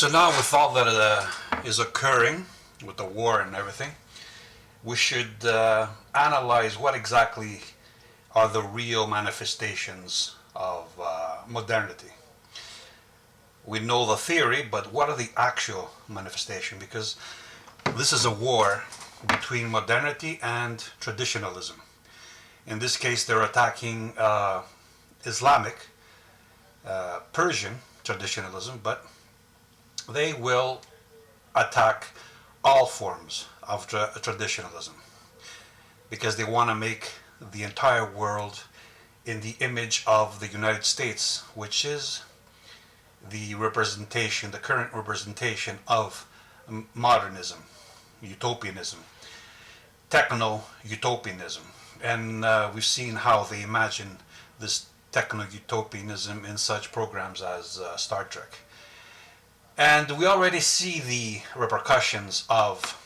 So now, with all that is occurring with the war and everything, we should analyze what exactly are the real manifestations of modernity. We know the theory, but what are the actual manifestation? Because this is a war between modernity and traditionalism. In this case, they're attacking Islamic, Persian traditionalism, but they will attack all forms of traditionalism because they want to make the entire world in the image of the United States, which is the representation, the current representation of modernism, utopianism, techno-utopianism. And we've seen how they imagine this techno-utopianism in such programs as Star Trek. And we already see the repercussions of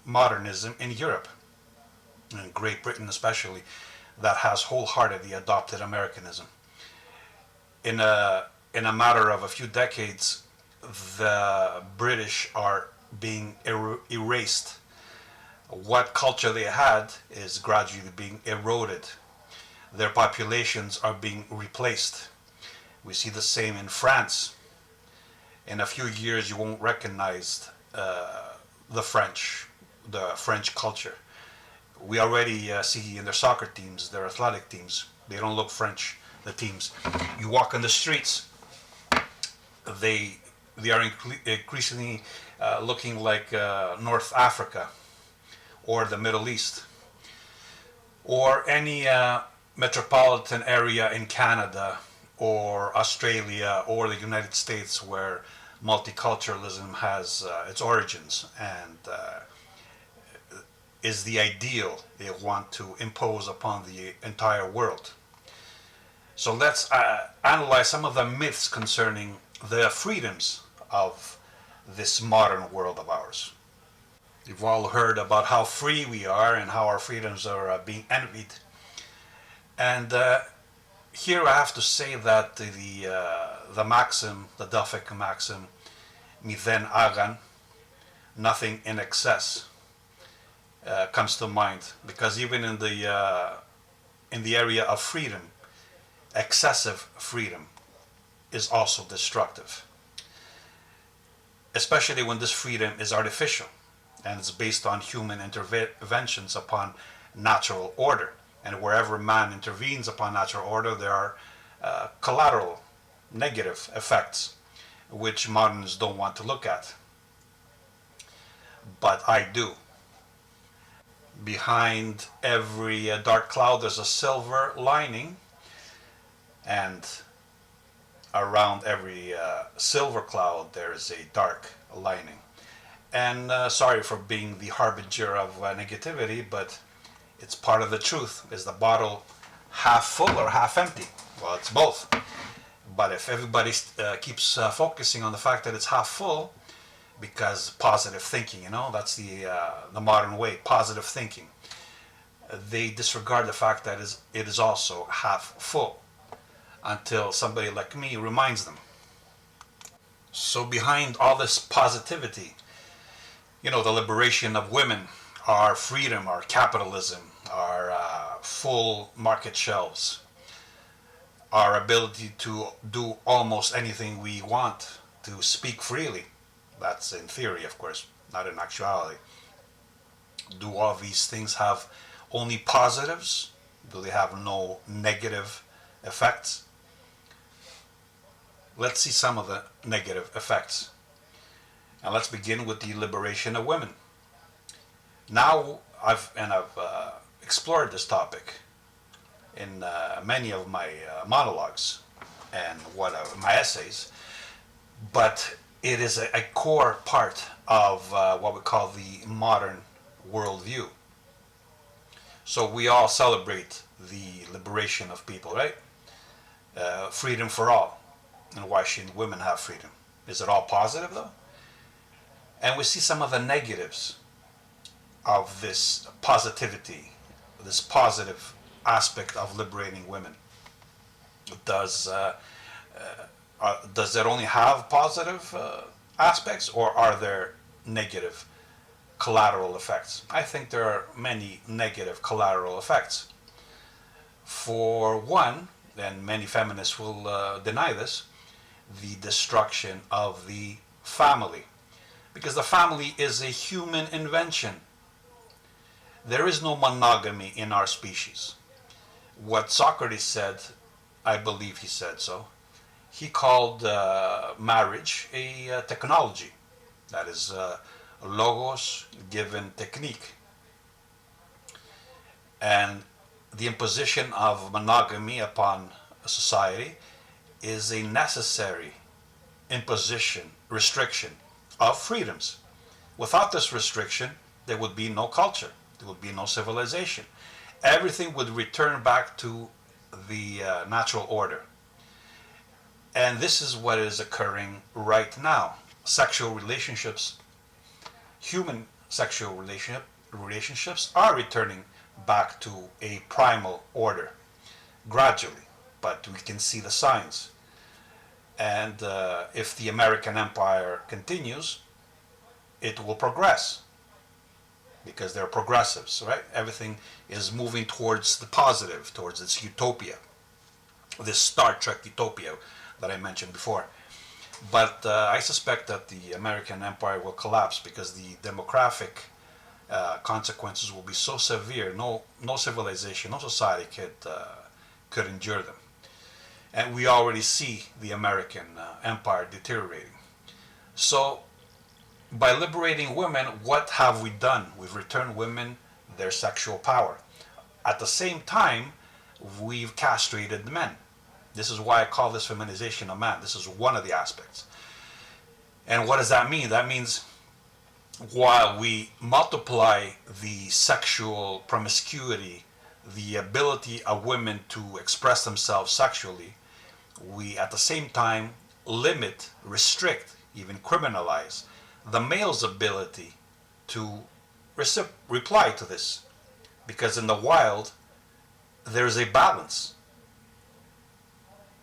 modernism in Europe, in Great Britain especially, that has wholeheartedly adopted Americanism. In a matter of a few decades, the British are being erased. What culture they had is gradually being eroded. Their populations are being replaced. We see the same in France. In a few years, you won't recognize the French culture. We already see in their soccer teams, their athletic teams, they don't look French, the teams. You walk on the streets, they are increasingly looking like North Africa or the Middle East or any metropolitan area in Canada or Australia or the United States where multiculturalism has its origins and is the ideal they want to impose upon the entire world. So let's analyze some of the myths concerning the freedoms of this modern world of ours. You've all heard about how free we are and how our freedoms are being envied. And here I have to say that the maxim, the Delphic maxim, miden agan, nothing in excess, comes to mind, because even in the area of freedom, excessive freedom is also destructive, especially when this freedom is artificial and it's based on human interventions upon natural order. And wherever man intervenes upon natural order, there are collateral negative effects which modernists don't want to look at. But I do. Behind every dark cloud there's a silver lining, and around every silver cloud there is a dark lining. And sorry for being the harbinger of negativity, but it's part of the truth. Is the bottle half full or half empty? Well, it's both. But if everybody keeps focusing on the fact that it's half full, because positive thinking, that's the modern way, positive thinking, they disregard the fact that it is also half full until somebody like me reminds them. So behind all this positivity, the liberation of women, our freedom, our capitalism, our full market shelves, our ability to do almost anything we want, to speak freely. That's in theory, of course, not in actuality. Do all these things have only positives? Do they have no negative effects? Let's see some of the negative effects. And let's begin with the liberation of women. Now, I've explored this topic in many of my monologues and my essays, but it is a core part of what we call the modern worldview. So we all celebrate the liberation of people, right? Freedom for all. And why shouldn't women have freedom? Is it all positive though? And we see some of the negatives of this positivity, this positive aspect of liberating women. Does Does it only have positive aspects, or are there negative collateral effects? I think there are many negative collateral effects. For one, and many feminists will deny this, the destruction of the family. Because the family is a human invention. There is no monogamy in our species. What Socrates said, I believe he said so, he called marriage a technology. That is logos given technique. And the imposition of monogamy upon a society is a necessary imposition, restriction of freedoms. Without this restriction, there would be no culture, there would be no civilization. Everything would return back to the natural order. And this is what is occurring right now. Sexual relationships, human sexual relationships are returning back to a primal order gradually, but we can see the signs. And if the American empire continues, it will progress because they're progressives, right? Everything is moving towards the positive, towards its utopia, this Star Trek utopia that I mentioned before. But I suspect that the American empire will collapse because the demographic consequences will be so severe. No civilization, no society could endure them. And we already see the American empire deteriorating. So, by liberating women, what have we done? We've returned women their sexual power. At the same time, we've castrated men. This is why I call this feminization of man. This is one of the aspects. And what does that mean? That means while we multiply the sexual promiscuity, the ability of women to express themselves sexually, we at the same time limit, restrict, even criminalize the male's ability to reply to this. Because in the wild, there's a balance.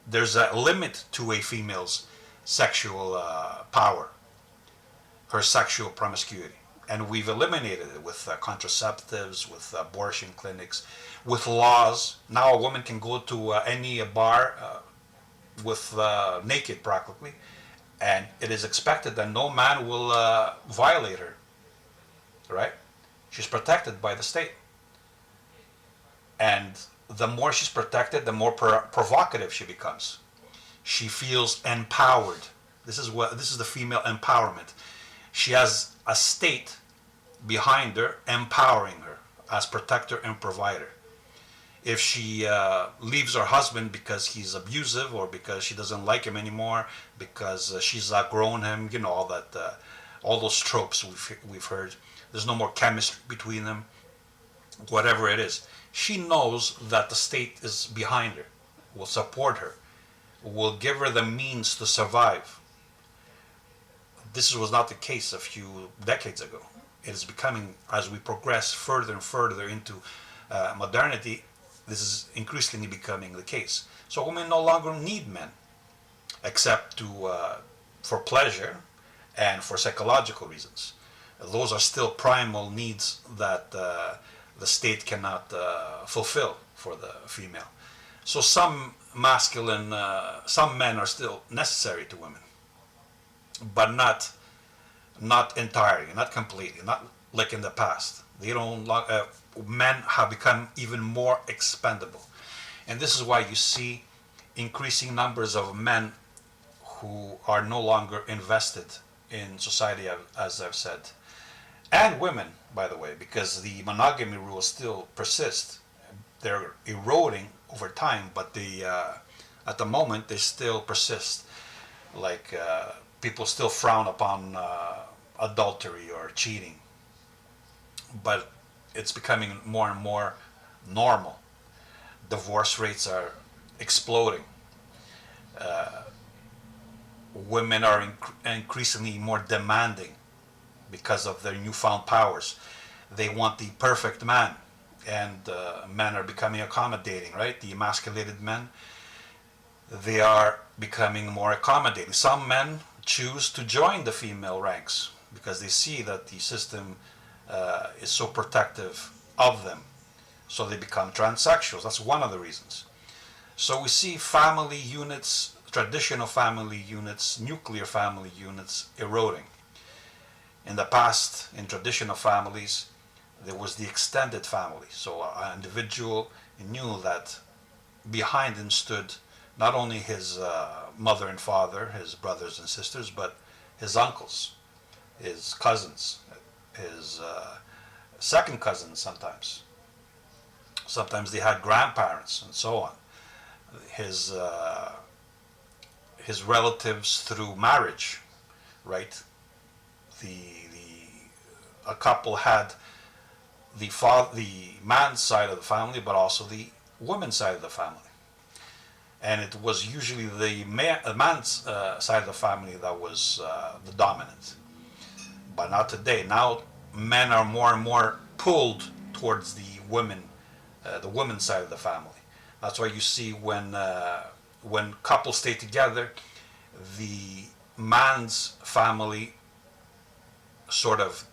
There's a limit to a female's sexual power, her sexual promiscuity. And we've eliminated it with contraceptives, with abortion clinics, with laws. Now a woman can go to any bar with naked practically, and it is expected that no man will violate her, right? She's protected by the state. And the more she's protected, the more provocative she becomes. She feels empowered. This is the female empowerment. She has a state behind her empowering her as protector and provider. If she leaves her husband because he's abusive, or because she doesn't like him anymore, because she's outgrown him, you know, all those tropes we've heard. There's no more chemistry between them. Whatever it is, she knows that the state is behind her, will support her, will give her the means to survive. This was not the case a few decades ago. It is becoming, as we progress further and further into modernity, this is increasingly becoming the case. So women no longer need men, except for pleasure and for psychological reasons. Those are still primal needs that the state cannot fulfill for the female. So some men are still necessary to women, but not entirely, not completely, not like in the past. They don't. Men have become even more expendable, and this is why you see increasing numbers of men who are no longer invested in society, as I've said, and women, by the way, because the monogamy rules still persist. They're eroding over time, but at the moment they still persist. Like people still frown upon adultery or cheating, but it's becoming more and more normal. Divorce rates are exploding. Women are increasingly more demanding because of their newfound powers. They want the perfect man, and men are becoming accommodating, right? The emasculated men, they are becoming more accommodating. Some men choose to join the female ranks because they see that the system is so protective of them. So they become transsexuals. That's one of the reasons. So we see family units, traditional family units, nuclear family units eroding. In the past, in traditional families, there was the extended family. So an individual knew that behind him stood not only his mother and father, his brothers and sisters, but his uncles, his cousins, his second cousins sometimes. Sometimes they had grandparents and so on. His his relatives through marriage, right? A couple had the man's side of the family, but also the woman's side of the family, and it was usually the man's side of the family that was the dominant. But not today. Now men are more and more pulled towards the women's side of the family. That's why you see when couples stay together, the man's family sort of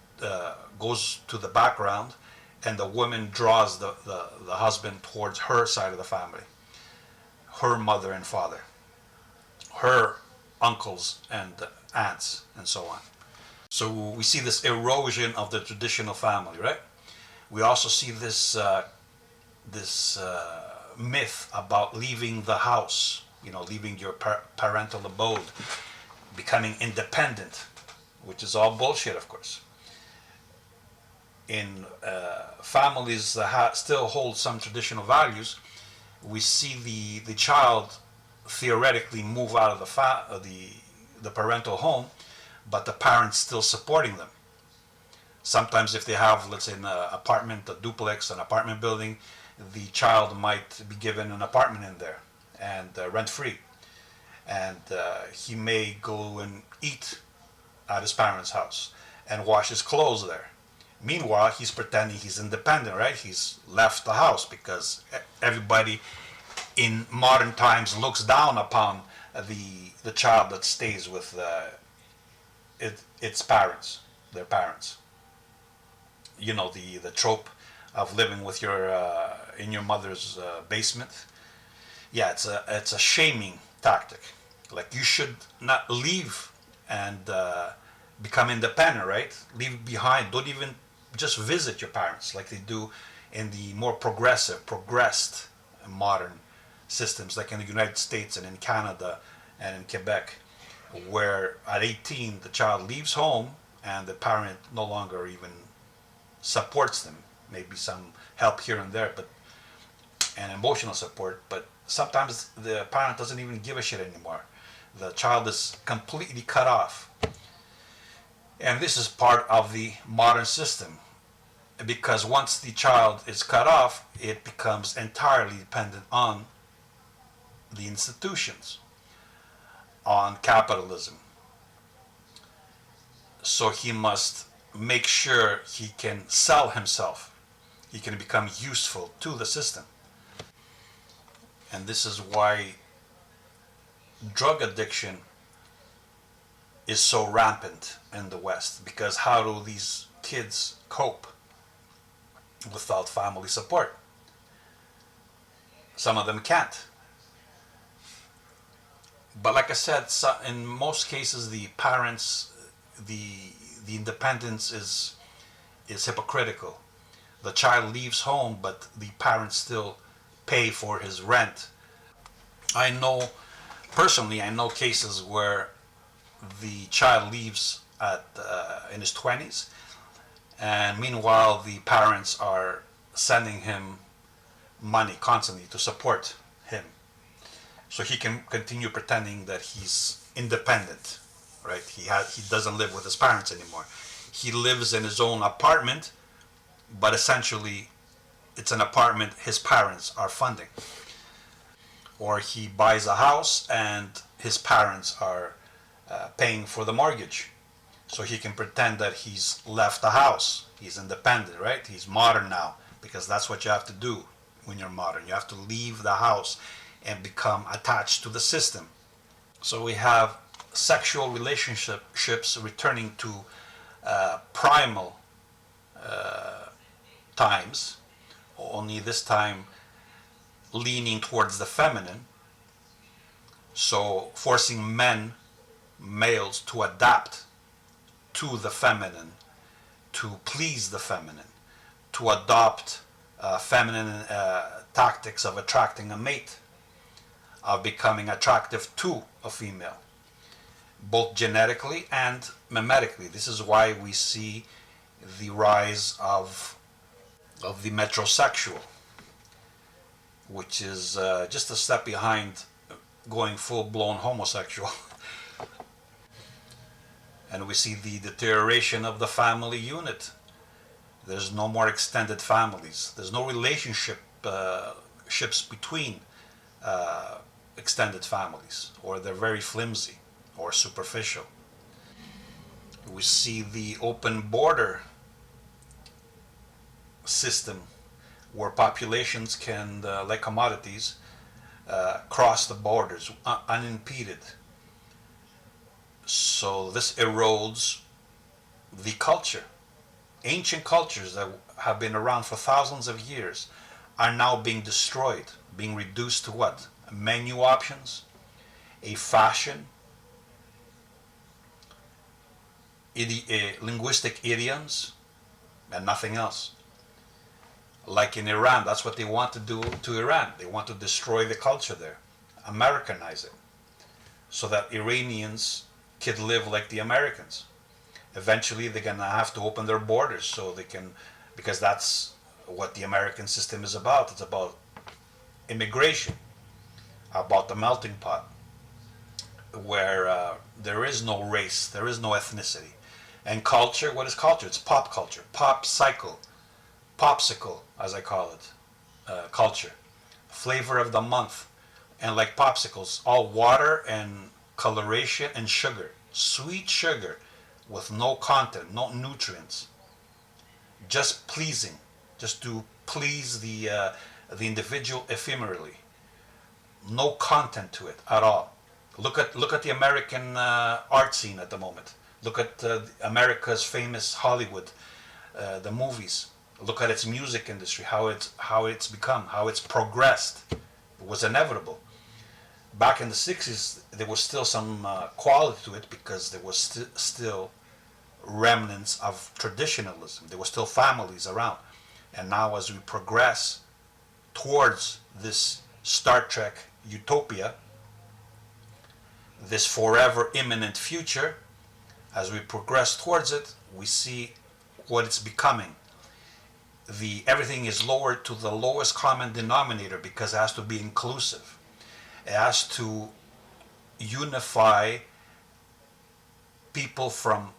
goes to the background, and the woman draws the husband towards her side of the family, her mother and father, her uncles and aunts, and so on. So we see this erosion of the traditional family, right? We also see this myth about leaving the house, leaving your parental abode, becoming independent, which is all bullshit, of course. In families that still hold some traditional values, we see the child theoretically move out of the parental home, but the parents still supporting them. Sometimes if they have, let's say, an apartment, a duplex, an apartment building, the child might be given an apartment in there and rent free, and he may go and eat at his parents' house and wash his clothes there. Meanwhile, he's pretending he's independent, right? He's left the house because everybody in modern times looks down upon the child that stays with its parents, their parents. The trope of living with your in your mother's basement. Yeah, it's a shaming tactic. Like, you should not leave and become independent, right? Leave behind. Don't even just visit your parents like they do in the more progressed modern systems, like in the United States and in Canada and in Quebec, where at 18 the child leaves home and the parent no longer even supports them. Maybe some help here and there, and emotional support, but sometimes the parent doesn't even give a shit anymore. The child is completely cut off. And this is part of the modern system, because once the child is cut off, it becomes entirely dependent on the institutions, on capitalism. So he must make sure he can sell himself. He can become useful to the system. And this is why drug addiction is so rampant in the West, because how do these kids cope without family support? Some of them can't. But like I said, in most cases, the parents, the independence is hypocritical. The child leaves home, but the parents still pay for his rent. Personally, I know cases where the child leaves in his 20s, and meanwhile the parents are sending him money constantly to support him, so he can continue pretending that he's independent, right? He doesn't live with his parents anymore. He lives in his own apartment, but essentially it's an apartment his parents are funding. Or he buys a house and his parents are paying for the mortgage, so he can pretend that he's left the house. He's independent, right? He's modern now, because that's what you have to do when you're modern. You have to leave the house and become attached to the system. So we have sexual relationships returning to primal times, only this time leaning towards the feminine, so forcing males to adapt to the feminine, to please the feminine, to adopt feminine tactics of attracting a mate, of becoming attractive to a female, both genetically and mimetically. This is why we see the rise of the metrosexual, which is just a step behind going full-blown homosexual. And we see the deterioration of the family unit. There's no more extended families. There's no relationships between extended families, or they're very flimsy or superficial. We see the open border system where populations can, like commodities, cross the borders unimpeded. So this erodes the culture. Ancient cultures that have been around for thousands of years are now being destroyed, being reduced to what? Menu options, a fashion, linguistic idioms, and nothing else. Like in Iran, that's what they want to do to Iran. They want to destroy the culture there, Americanize it, so that Iranians could live like the Americans. Eventually, they're gonna have to open their borders so they can, because that's what the American system is about. It's about immigration, about the melting pot, where there is no race, there is no ethnicity. And culture, what is culture? It's pop culture, pop cycle, popsicle, as I call it, culture, flavor of the month. And like popsicles, all water and coloration and sugar, sweet sugar with no content, no nutrients, just pleasing, just to please the individual ephemerally, no content to it at all. Look at the American art scene at the moment. Look at America's famous Hollywood, the movies. Look at its music industry, how it's become, how it's progressed. It was inevitable. Back in the 60s, there was still some quality to it because there was still remnants of traditionalism. There were still families around. And now as we progress towards this Star Trek utopia, this forever imminent future, as we progress towards it, we see what it's becoming. Everything is lowered to the lowest common denominator because it has to be inclusive. It has to unify people from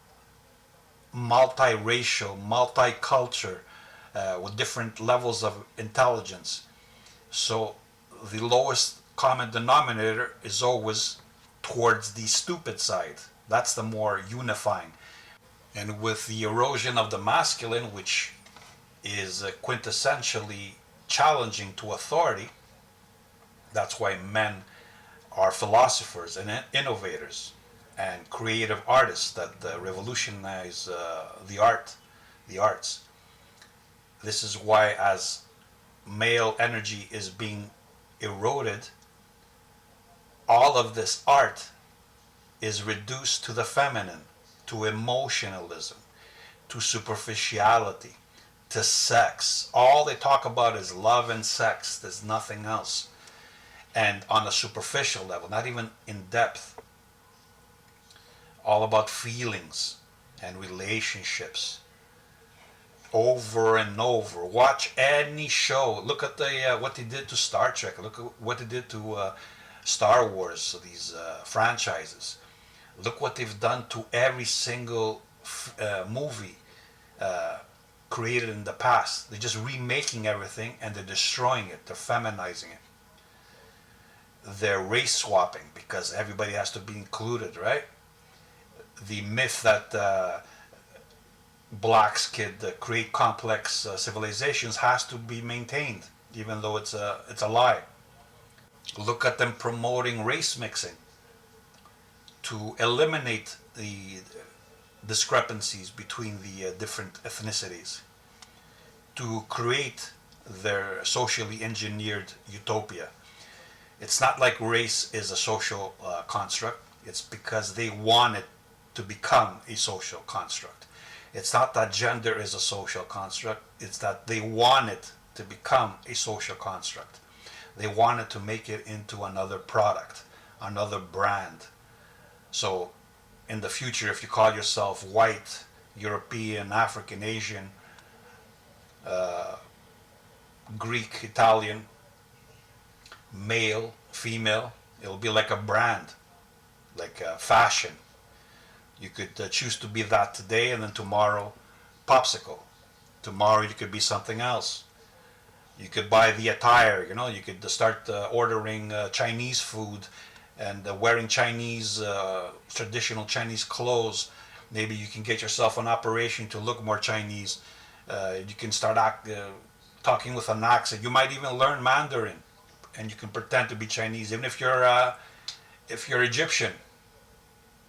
multiracial, multicultural, with different levels of intelligence. So the lowest common denominator is always towards the stupid side. That's the more unifying. And with the erosion of the masculine, which is quintessentially challenging to authority, that's why men are philosophers and innovators and creative artists that revolutionize the arts. This is why, as male energy is being eroded, all of this art is reduced to the feminine, to emotionalism, to superficiality, to sex. All they talk about is love and sex. There's nothing else. And on a superficial level, not even in depth. All about feelings and relationships. Over and over. Watch any show. Look at what they did to Star Trek. Look at what they did to Star Wars, so these franchises. Look what they've done to every single movie created in the past. They're just remaking everything and they're destroying it. They're feminizing it. They're race swapping because everybody has to be included, right? The myth that blacks could create complex civilizations has to be maintained, even though it's a lie. Look at them promoting race mixing to eliminate the discrepancies between the different ethnicities, to create their socially engineered utopia. It's not like race is a social construct. It's because they want it to become a social construct. It's not that gender is a social construct. It's that they want it to become a social construct. They wanted to make it into another product, another brand. So in the future, if you call yourself white, European, African, Asian, uh, Greek, Italian, male, female, it'll be like a brand, like a fashion. You could choose to be that today, and then tomorrow, popsicle. Tomorrow you could be something else. You could buy the attire, you could start ordering Chinese food and wearing Chinese, traditional Chinese clothes. Maybe you can get yourself an operation to look more Chinese. You can start talking with an accent. You might even learn Mandarin, and you can pretend to be Chinese. Even if you're Egyptian,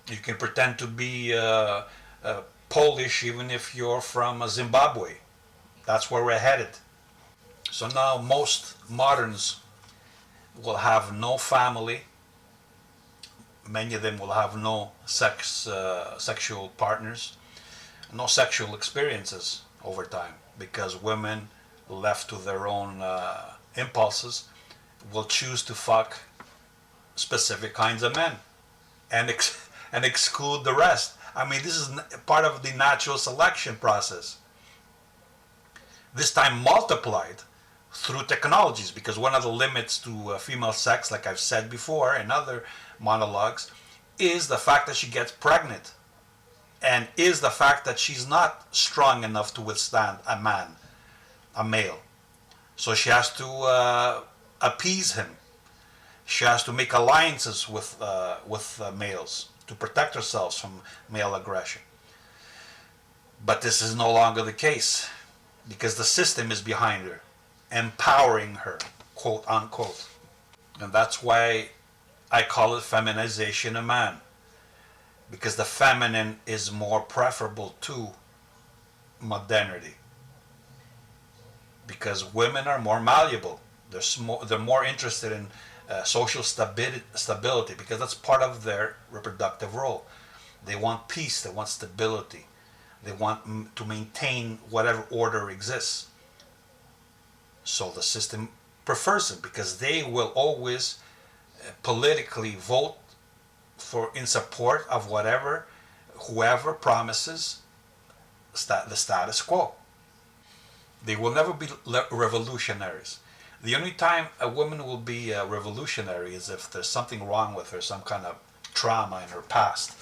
you can pretend to be Polish, even if you're from Zimbabwe. That's where we're headed. So now most moderns will have no family. Many of them will have no sexual partners, no sexual experiences over time, because women, left to their own impulses, will choose to fuck specific kinds of men and and exclude the rest. I mean, this is part of the natural selection process. This time multiplied through technologies, because one of the limits to female sex, like I've said before in other monologues, is the fact that she gets pregnant, and is the fact that she's not strong enough to withstand a man, a male. So she has to appease him. She has to make alliances with males to protect herself from male aggression. But this is no longer the case, because the system is behind her, empowering her, quote unquote. And that's why I call it feminization of man, because the feminine is more preferable to modernity, because women are more malleable. They're more interested in social stability, because that's part of their reproductive role. They want peace, they want stability, they want to maintain whatever order exists. So the system prefers them, because they will always politically vote in support of whoever promises the status quo. They will never be revolutionaries. The only time a woman will be a revolutionary is if there's something wrong with her, some kind of trauma in her past,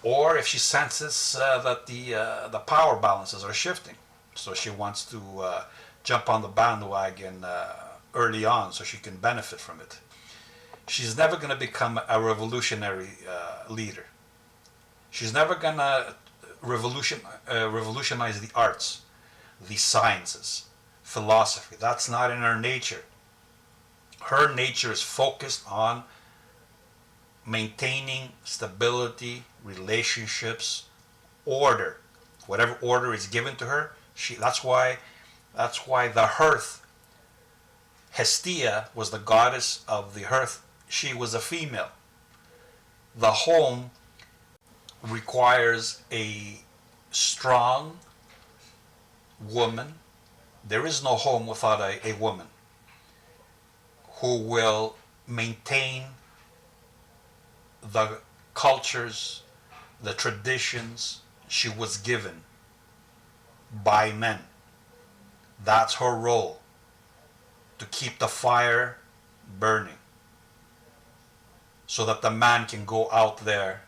or if she senses that the power balances are shifting. So she wants to jump on the bandwagon early on so she can benefit from it. She's never going to become a revolutionary leader. She's never going to revolutionize the arts, the sciences, philosophy. That's not in her nature. Her nature is focused on maintaining stability, relationships, order. Whatever order is given to her, that's why the hearth, Hestia, was the goddess of the hearth. She was a female. The home requires a strong woman. There is no home without a woman who will maintain the cultures, the traditions she was given by men. That's her role, to keep the fire burning, so that the man can go out there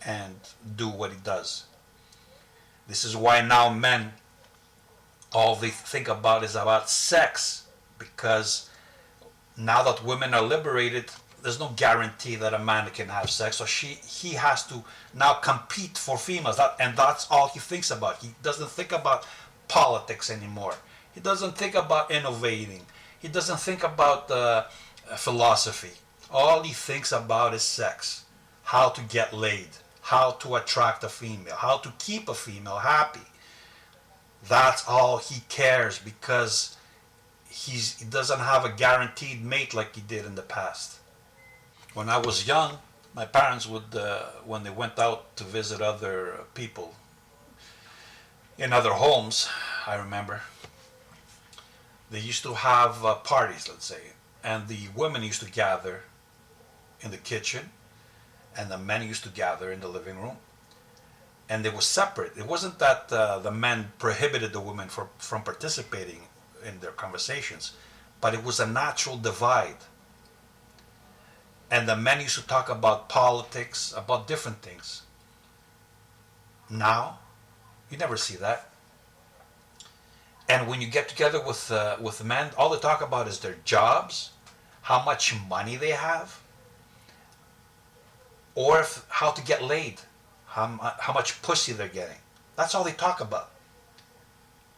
and do what he does. This is why now men, all they think about is about sex, because now that women are liberated, there's no guarantee that a man can have sex. So he has to now compete for females, and that's all he thinks about. He doesn't think about politics anymore. He doesn't think about innovating. He doesn't think about philosophy. All he thinks about is sex, how to get laid, how to attract a female, how to keep a female happy. That's all he cares because he doesn't have a guaranteed mate like he did in the past. When I was young, my parents would, when they went out to visit other people in other homes, I remember, they used to have parties, let's say, and the women used to gather in the kitchen, and the men used to gather in the living room, and they were separate. It wasn't that the men prohibited the women from participating in their conversations, but it was a natural divide. And the men used to talk about politics, about different things. Now, you never see that. And when you get together with men, all they talk about is their jobs, how much money they have, or how to get laid, how much pussy they're getting. That's all they talk about.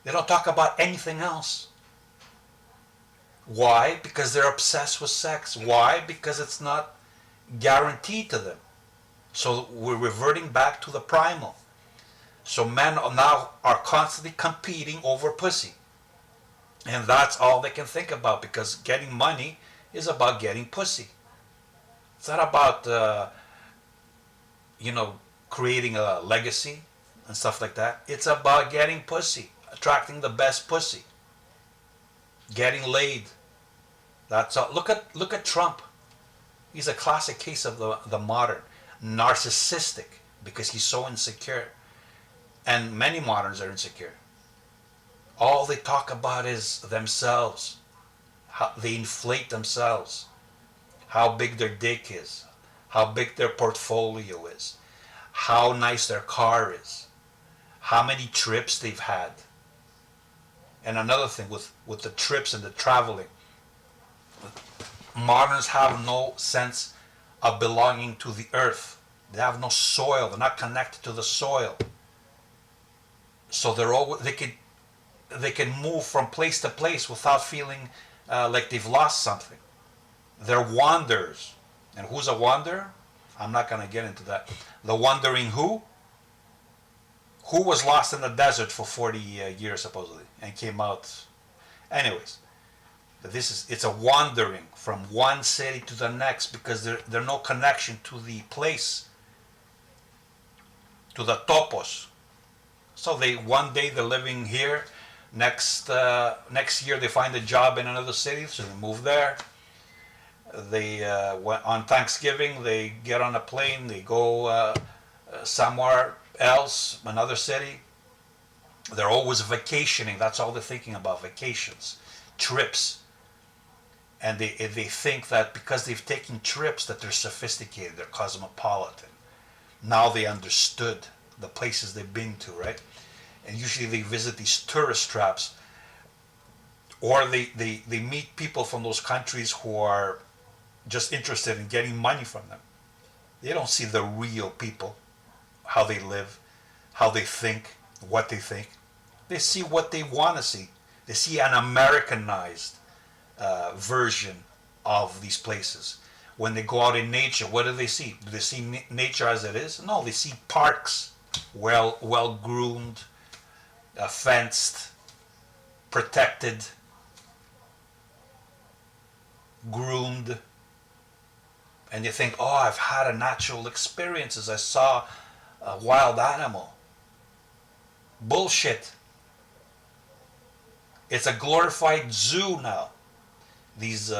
They don't talk about anything else. Why? Because they're obsessed with sex. Why? Because it's not guaranteed to them. So we're reverting back to the primal. So men now are constantly competing over pussy. And that's all they can think about, because getting money is about getting pussy. It's not about, creating a legacy and stuff like that. It's about getting pussy, attracting the best pussy, getting laid. That's all. Look at Trump. He's a classic case of the modern. Narcissistic, because he's so insecure. And many moderns are insecure. All they talk about is themselves. How they inflate themselves. How big their dick is. How big their portfolio is. How nice their car is. How many trips they've had. And another thing with the trips and the traveling, moderns have no sense of belonging to the earth. They have no soil. They're not connected to the soil. So they can move from place to place without feeling like they've lost something. They're wanderers. And who's a wanderer? I'm not going to get into that. The wandering who? Who was lost in the desert for 40 years supposedly and came out? Anyways, it's a wandering from one city to the next, because there's no connection to the place, to the topos. So one day they're living here, next year they find a job in another city, so they move there. They on Thanksgiving they get on a plane, they go somewhere else, another city. They're always vacationing. That's all they're thinking about: vacations, trips. And they think that because they've taken trips that they're sophisticated, they're cosmopolitan. Now they understood the places they've been to, right? And usually they visit these tourist traps, or they meet people from those countries who are just interested in getting money from them. They don't see the real people, how they live, how they think, what they think. They see what they want to see. They see an Americanized version of these places. When they go out in nature, what do they see? Do they see nature as it is? No, they see parks, well groomed, fenced, protected, groomed. And you think, oh, I've had a natural experiences. I saw a wild animal. Bullshit. It's a glorified zoo now. These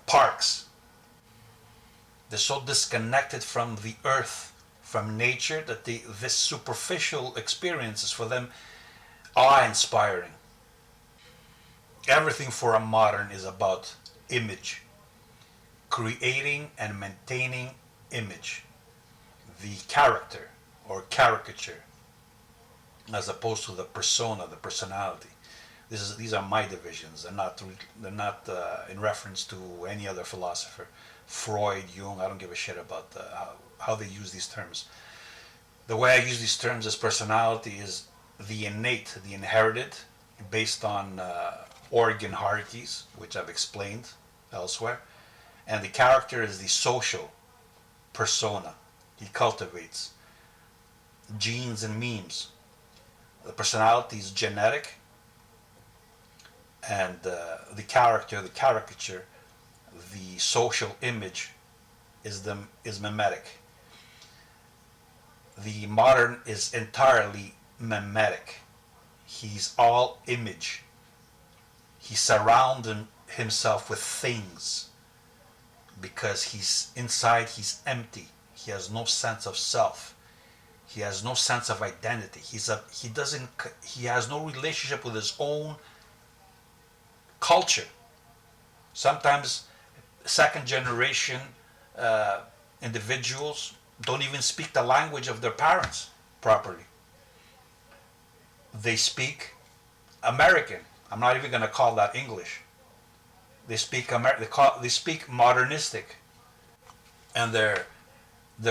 parks. They're so disconnected from the earth, from nature, that this superficial experience is for them awe-inspiring. Everything for a modern is about image. Creating and maintaining image. The character or caricature, as opposed to the persona, the personality. These are my divisions. They're not in reference to any other philosopher. Freud, Jung, I don't give a shit about how they use these terms. The way I use these terms as personality is the innate, the inherited, based on organ hierarchies, which I've explained elsewhere. And the character is the social persona he cultivates. Genes and memes. The personality is genetic, and the character, the caricature, the social image is mimetic. The modern is entirely mimetic. He's all image. He surrounds himself with things because he's inside, he's empty. He has no sense of self. He has no sense of identity. He has no relationship with his own culture. Sometimes second generation individuals don't even speak the language of their parents properly. They speak American. I'm not even going to call that English. They speak they speak modernistic, and their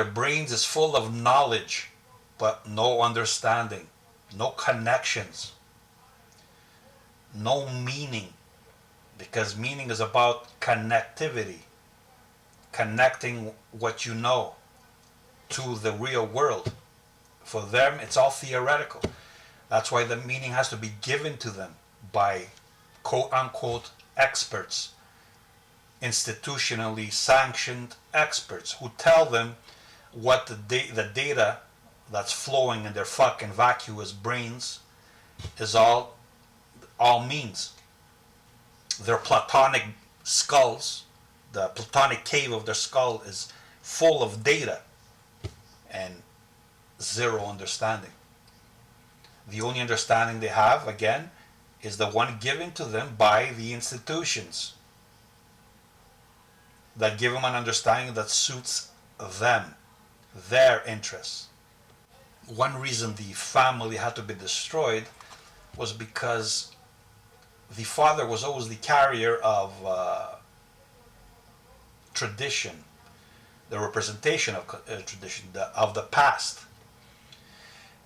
brains is full of knowledge, but no understanding, no connections, no meaning, because meaning is about connectivity, connecting what you know to the real world. For them, it's all theoretical. That's why the meaning has to be given to them by quote unquote experts, institutionally sanctioned experts who tell them what the data that's flowing in their fucking vacuous brains is all means. Their platonic skulls, the platonic cave of their skull is full of data and zero understanding. The only understanding they have, again, is the one given to them by the institutions that give them an understanding that suits them, their interests. One reason the family had to be destroyed was because the father was always the carrier of tradition, the representation of tradition, of the past.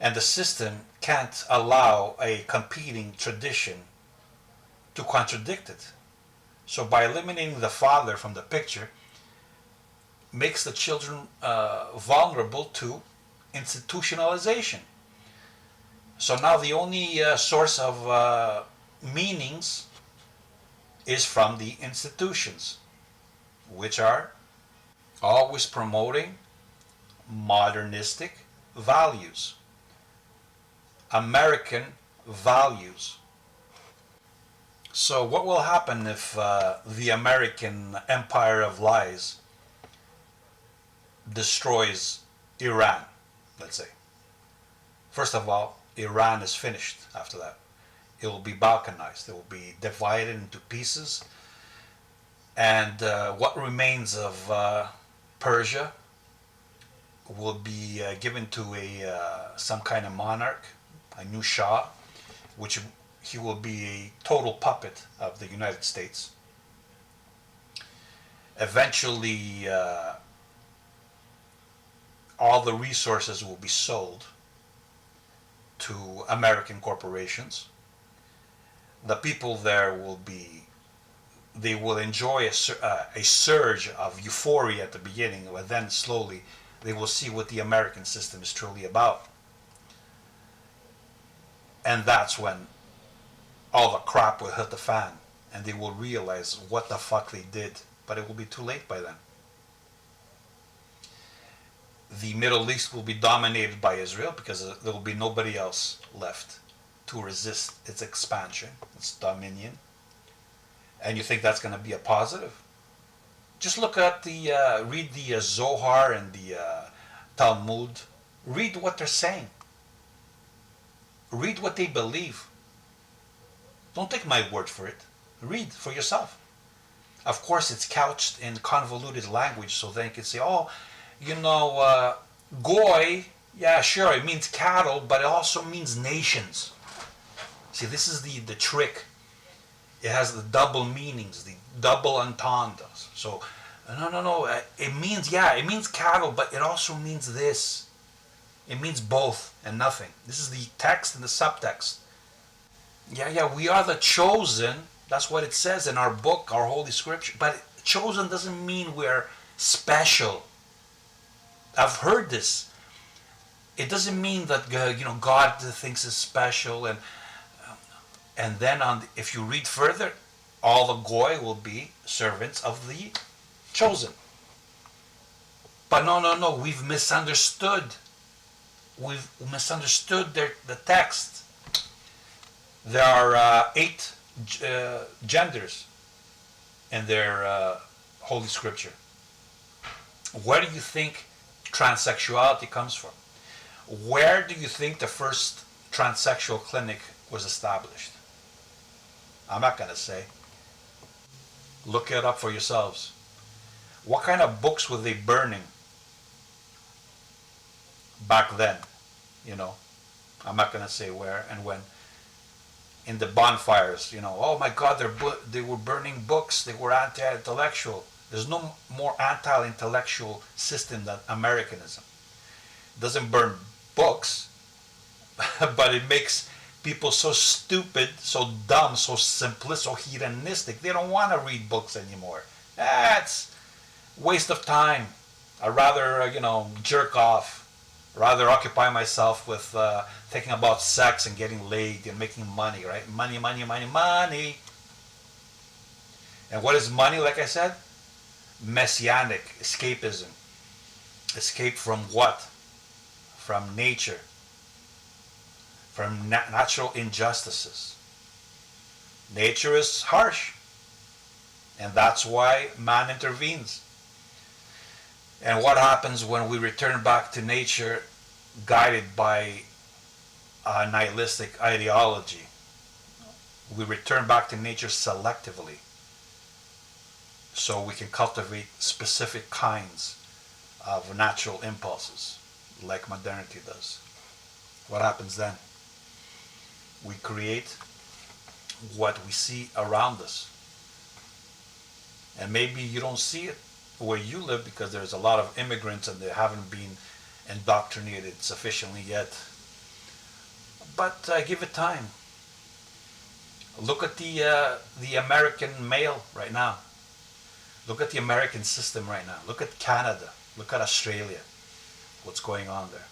And the system can't allow a competing tradition to contradict it. So by eliminating the father from the picture, makes the children vulnerable to institutionalization. So now the only source of meanings is from the institutions, which are always promoting modernistic values, American values. So what will happen if the American empire of lies destroys Iran, let's say? First of all, Iran is finished after that. It will be balkanized. It will be divided into pieces. And what remains of Persia will be given to some kind of monarch, a new Shah, which he will be a total puppet of the United States. Eventually, all the resources will be sold to American corporations. The people there they will enjoy a surge of euphoria at the beginning, but then slowly they will see what the American system is truly about. And that's when all the crap will hit the fan, and they will realize what the fuck they did, but it will be too late by then. The Middle East will be dominated by Israel because there will be nobody else left to resist its expansion, its dominion. And you think that's going to be a positive? Just look at read the Zohar and the Talmud. Read what they're saying. Read what they believe. Don't take my word for it. Read for yourself. Of course, it's couched in convoluted language, so then you can say, oh, goy, yeah, sure, it means cattle, but it also means nations. See, this is the trick. It has the double meanings, the double entendres. So, no, it means cattle, but it also means this. It means both and nothing. This is the text and the subtext. Yeah, we are the chosen. That's what it says in our book, our Holy Scripture. But chosen doesn't mean we're special. I've heard this. It doesn't mean that God thinks it's special, and then if you read further, all the goy will be servants of the chosen. But no, we've misunderstood. We've misunderstood the text. There are 8 genders in their Holy Scripture. Where do you think transsexuality comes from? Where do you think the first transsexual clinic was established? I'm not going to say. Look it up for yourselves. What kind of books were they burning back then? I'm not going to say where and when. In the bonfires, oh my God, they were burning books. They were anti-intellectual. There's no more anti-intellectual system than Americanism. It doesn't burn books, but it makes people so stupid, so dumb, so simplist, so hedonistic. They don't want to read books anymore. That's waste of time. I'd rather, jerk off. Rather occupy myself with thinking about sex and getting laid and making money, right? Money, money, money, money. And what is money, like I said? Messianic escapism. Escape from what? From nature. From natural injustices. Nature is harsh. And that's why man intervenes. And what happens when we return back to nature guided by a nihilistic ideology? We return back to nature selectively so we can cultivate specific kinds of natural impulses like modernity does. What happens then? We create what we see around us. And maybe you don't see it where you live because there's a lot of immigrants and they haven't been indoctrinated sufficiently yet. But give it time. Look at the American male right now. Look at the American system right now. Look at Canada. Look at Australia. What's going on there?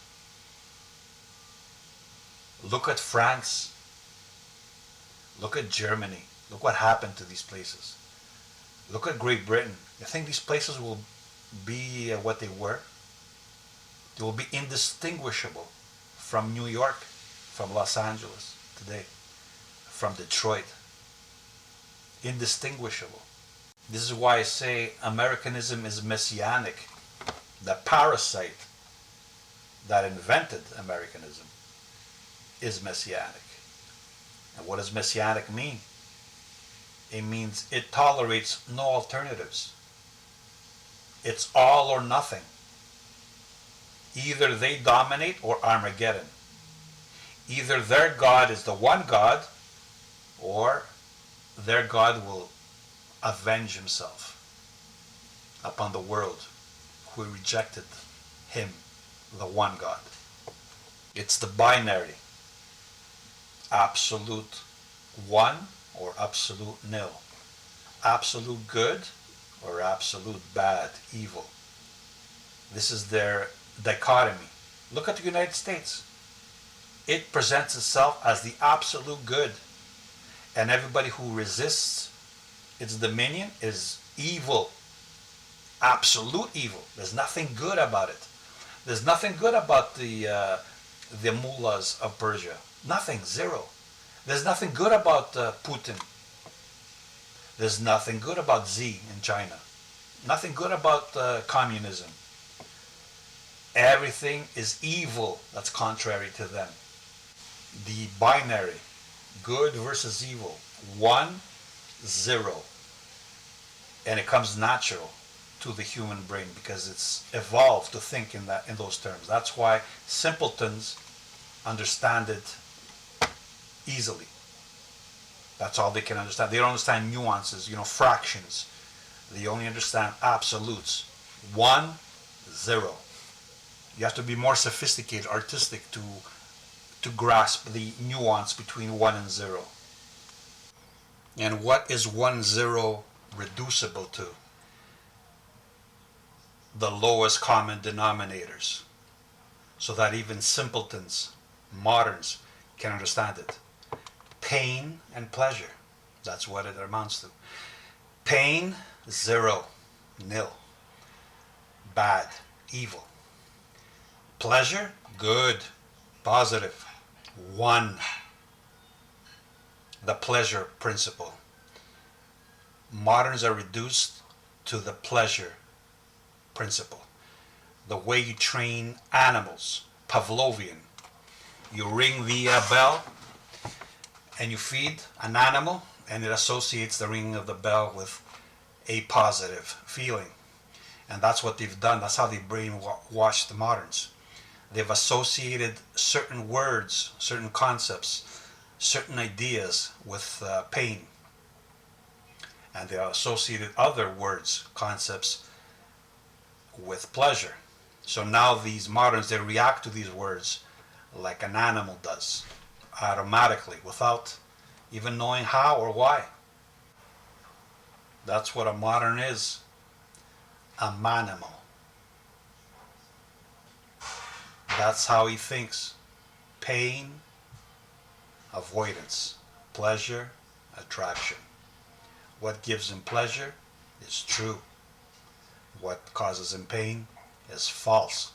Look at France. Look at Germany. Look what happened to these places. Look at Great Britain. You think these places will be what they were? They will be indistinguishable from New York, from Los Angeles today, from Detroit. Indistinguishable. This is why I say Americanism is messianic. The parasite that invented Americanism is messianic. And what does messianic mean? It means it tolerates no alternatives. It's all or nothing. Either they dominate or Armageddon. Either their God is the one God, or their God will avenge himself upon the world who rejected him, the one God. It's the binary. Absolute one or absolute nil. Absolute good or absolute bad, evil. This is their dichotomy. Look at the United States. It presents itself as the absolute good, and everybody who resists its dominion is evil. Absolute evil. There's nothing good about it. There's nothing good about the mullahs of Persia. Nothing. Zero. There's nothing good about Putin. There's nothing good about Xi in China. Nothing good about communism. Everything is evil that's contrary to them. The binary, good versus evil, 1, 0. And it comes natural to the human brain because it's evolved to think in those terms. That's why simpletons understand it easily. That's all they can understand. They don't understand nuances, fractions. They only understand absolutes. 1, 0. You have to be more sophisticated, artistic to grasp the nuance between 1 and 0. And what is 1, 0 reducible to? the lowest common denominators so that even simpletons, moderns, can understand it. Pain and pleasure, that's what it amounts to. Pain, zero, nil. Bad, evil. Pleasure, good, positive, one. The pleasure principle. Moderns are reduced to the pleasure principle. The way you train animals, Pavlovian. You ring the bell and you feed an animal, and it associates the ringing of the bell with a positive feeling. And that's what they've done. That's how they brainwashed the moderns. They've associated certain words, certain concepts, certain ideas with pain. And they associated other words, concepts with pleasure. So now these moderns, they react to these words like an animal does, automatically, without even knowing how or why. That's what a modern is, a manimal. That's how he thinks. Pain, avoidance. Pleasure, attraction. What gives him pleasure is true. What causes him pain is false.